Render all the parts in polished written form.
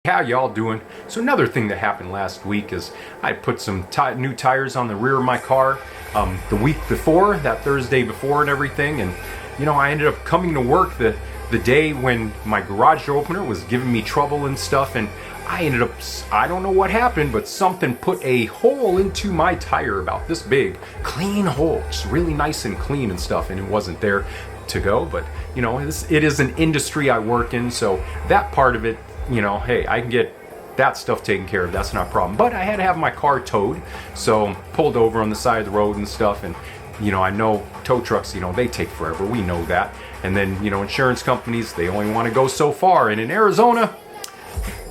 How y'all doing? So another thing that happened last week is I put some new tires on the rear of my car the week before, that Thursday before and everything, and I ended up coming to work the day when my garage door opener was giving me trouble and stuff, and I don't know what happened, but something put a hole into my tire about this big, clean hole, just really nice and clean and stuff, and it wasn't there to go. But it is an industry I work in, so that part of it, hey, I can get that stuff taken care of. That's not a problem. But I had to have my car towed, so pulled over on the side of the road and stuff. And I know tow trucks, they take forever. We know that. And then insurance companies, they only want to go so far. And in Arizona,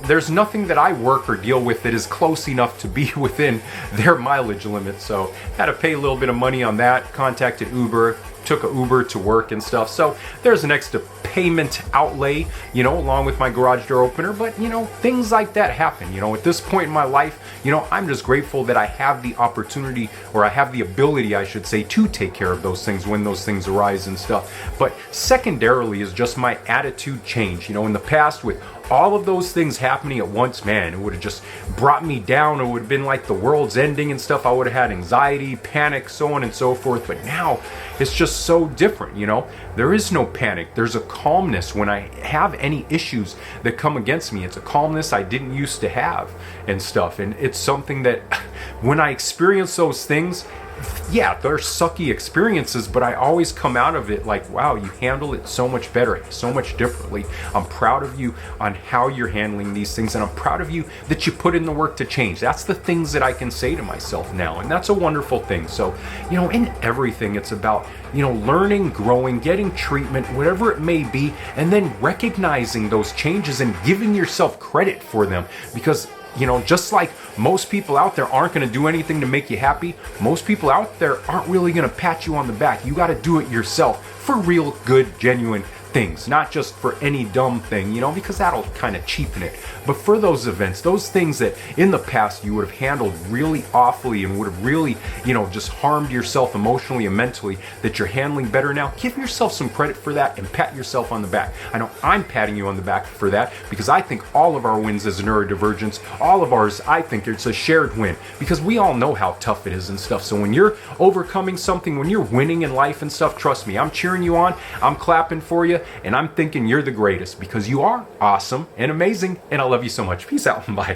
there's nothing that I work or deal with that is close enough to be within their mileage limit. So had to pay a little bit of money on that. Contacted Uber, took an Uber to work and stuff. So there's an extra payment outlay, along with my garage door opener. But things like that happen. At this point in my life, I'm just grateful that I have the opportunity, or I have the ability, I should say, to take care of those things when those things arise and stuff. But secondarily is just my attitude change. In the past, with all of those things happening at once, man, it would have just brought me down. It would have been like the world's ending and stuff. I would have had anxiety, panic, so on and so forth. But now it's just so different. There is no panic. There's a calmness when I have any issues that come against me. It's a calmness I didn't used to have and stuff. And it's something that when I experience those things, yeah, they're sucky experiences, but I always come out of it like, wow, you handle it so much better, so much differently. I'm proud of you on how you're handling these things, and I'm proud of you that you put in the work to change. That's the things that I can say to myself now, and that's a wonderful thing. So, in everything, it's about, learning, growing, getting treatment, whatever it may be, and then recognizing those changes and giving yourself credit for them. Because just like most people out there aren't going to do anything to make you happy, most people out there aren't really going to pat you on the back. You got to do it yourself for real, good, genuine things, not just for any dumb thing, because that'll kind of cheapen it. But for those events, those things that in the past you would have handled really awfully and would have really, just harmed yourself emotionally and mentally, that you're handling better now, give yourself some credit for that and pat yourself on the back. I know I'm patting you on the back for that, because I think all of our wins as neurodivergents, all of ours, I think it's a shared win, because we all know how tough it is and stuff. So when you're overcoming something, when you're winning in life and stuff, trust me, I'm cheering you on, I'm clapping for you, and I'm thinking you're the greatest, because you are awesome and amazing, and I love you so much. Peace out and bye.